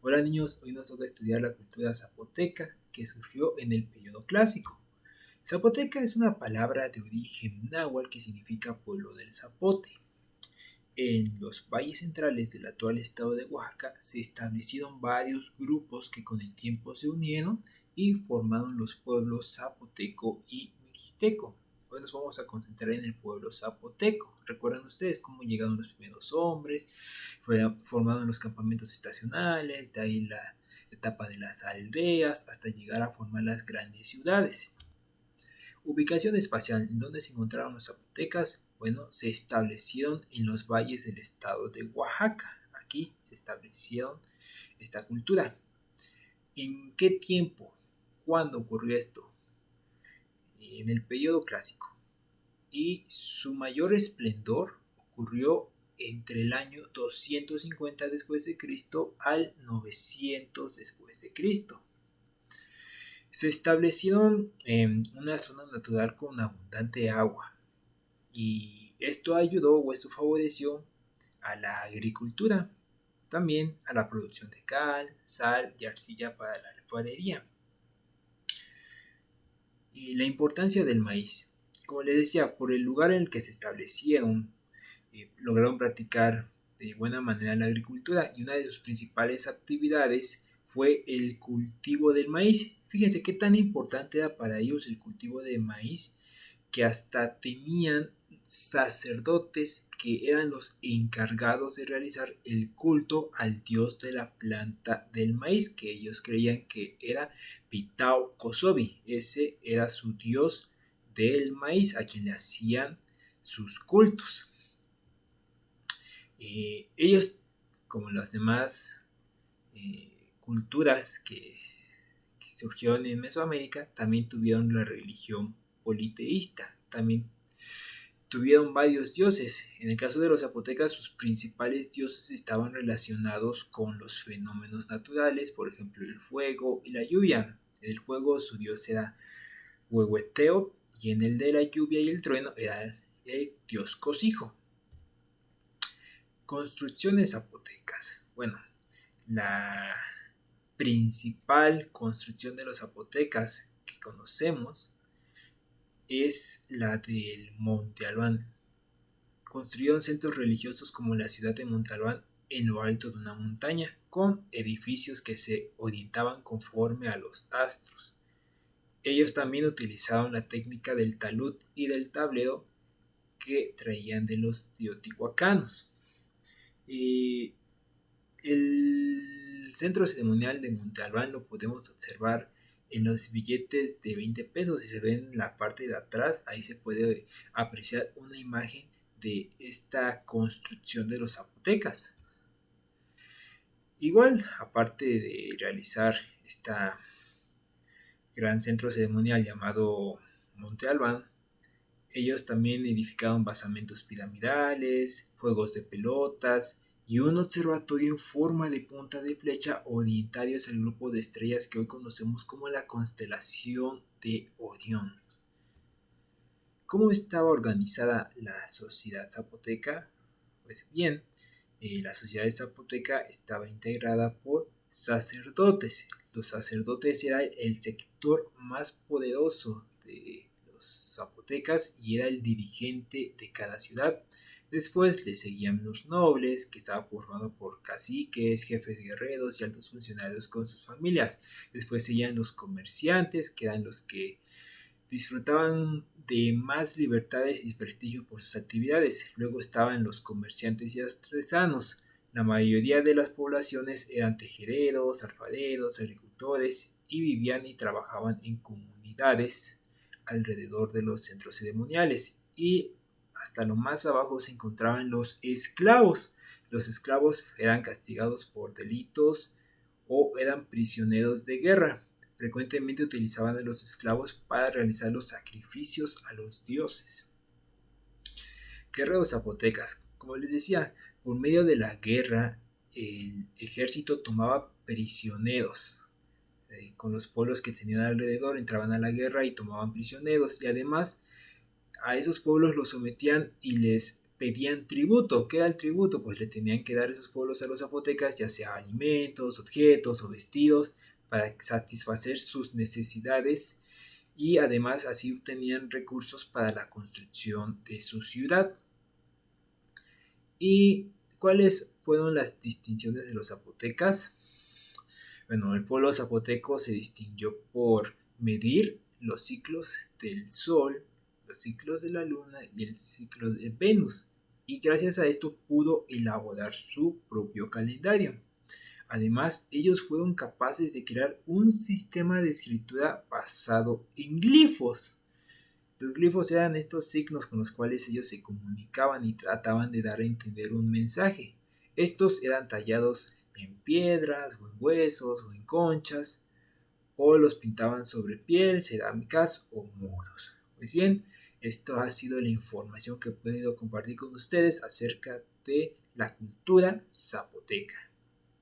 Hola niños, hoy nos toca estudiar la cultura zapoteca que surgió en el periodo clásico. Zapoteca es una palabra de origen náhuatl que significa pueblo del zapote. En los valles centrales del actual estado de Oaxaca se establecieron varios grupos que con el tiempo se unieron y formaron los pueblos zapoteco y mixteco. Hoy nos vamos a concentrar en el pueblo zapoteco. ¿Recuerdan ustedes cómo llegaron los primeros hombres? Formaron los campamentos estacionales, de ahí la etapa de las aldeas, hasta llegar a formar las grandes ciudades. Ubicación espacial. ¿En dónde se encontraron los zapotecas? Bueno, se establecieron en los valles del estado de Oaxaca. Aquí se establecieron esta cultura. ¿En qué tiempo? ¿Cuándo ocurrió esto? En el periodo clásico. Y su mayor esplendor ocurrió entre el año 250 después de Cristo al 900 después de Cristo. Se establecieron en una zona natural con abundante agua, y esto ayudó o esto favoreció a la agricultura, también a la producción de cal, sal y arcilla para la alfarería. Y la importancia del maíz. Como les decía, por el lugar en el que se establecieron, lograron practicar de buena manera la agricultura, y una de sus principales actividades fue el cultivo del maíz. Fíjense qué tan importante era para ellos el cultivo de maíz, que hasta tenían sacerdotes que eran los encargados de realizar el culto al dios de la planta del maíz, que ellos creían que era Pitao Kosobi. Ese era su dios del maíz, a quien le hacían sus cultos. Ellos, como las demás culturas que surgieron en Mesoamérica, también tuvieron la religión politeísta. También tuvieron varios dioses. En el caso de los zapotecas, sus principales dioses estaban relacionados con los fenómenos naturales, por ejemplo el fuego y la lluvia. En el fuego su dios era Huehueteo, y en el de la lluvia y el trueno era el dios Cosijo. Construcciones zapotecas. Bueno, la principal construcción de los zapotecas que conocemos es la del Monte Albán. Construyeron centros religiosos como la ciudad de Monte Albán en lo alto de una montaña, con edificios que se orientaban conforme a los astros. Ellos también utilizaron la técnica del talud y del tablero que traían de los teotihuacanos. Y el centro ceremonial de Monte Albán lo podemos observar en los billetes de 20 pesos. Si se ven en la parte de atrás, ahí se puede apreciar una imagen de esta construcción de los zapotecas. Igual, aparte de realizar este gran centro ceremonial llamado Monte Albán, ellos también edificaron basamentos piramidales, juegos de pelotas y un observatorio en forma de punta de flecha orientado hacia el grupo de estrellas que hoy conocemos como la constelación de Orión. ¿Cómo estaba organizada la sociedad zapoteca? Pues bien, la sociedad zapoteca estaba integrada por sacerdotes. Los sacerdotes eran el sector más poderoso de los zapotecas y era el dirigente de cada ciudad. Después le seguían los nobles, que estaba formado por caciques, jefes guerreros y altos funcionarios con sus familias. Después seguían los comerciantes, que eran los que disfrutaban de más libertades y prestigio por sus actividades. Luego estaban los comerciantes y artesanos. La mayoría de las poblaciones eran tejereros, alfareros, agricultores, y vivían y trabajaban en comunidades alrededor de los centros ceremoniales. Y hasta lo más abajo se encontraban los esclavos. Los esclavos eran castigados por delitos o eran prisioneros de guerra. Frecuentemente utilizaban a los esclavos para realizar los sacrificios a los dioses. Guerreros zapotecas. Como les decía, por medio de la guerra, el ejército tomaba prisioneros. Con los pueblos que tenían alrededor entraban a la guerra y tomaban prisioneros. Y además a esos pueblos los sometían y les pedían tributo. ¿Qué era el tributo? Pues le tenían que dar esos pueblos a los zapotecas, ya sea alimentos, objetos o vestidos, para satisfacer sus necesidades y además así obtenían recursos para la construcción de su ciudad. ¿Y cuáles fueron las distinciones de los zapotecas? Bueno, el pueblo zapoteco se distinguió por medir los ciclos del sol, los ciclos de la luna y el ciclo de Venus. Y gracias a esto pudo elaborar su propio calendario. Además, ellos fueron capaces de crear un sistema de escritura basado en glifos. Los glifos eran estos signos con los cuales ellos se comunicaban y trataban de dar a entender un mensaje. Estos eran tallados en piedras, o en huesos, o en conchas, o los pintaban sobre piel, cerámicas o muros. Pues bien, esto ha sido la información que he podido compartir con ustedes acerca de la cultura zapoteca.